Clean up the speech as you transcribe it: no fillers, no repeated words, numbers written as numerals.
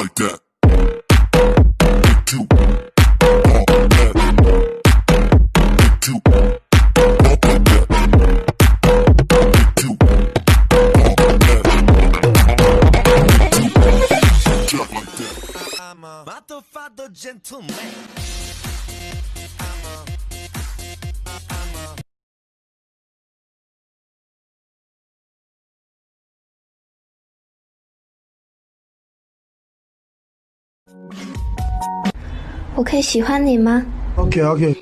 like that. Get you walk like that. Get you walk like that. Get you walk like that. Get you jump like that. I'm a motherfucker gentleman.我可以喜欢你吗？ OK OK。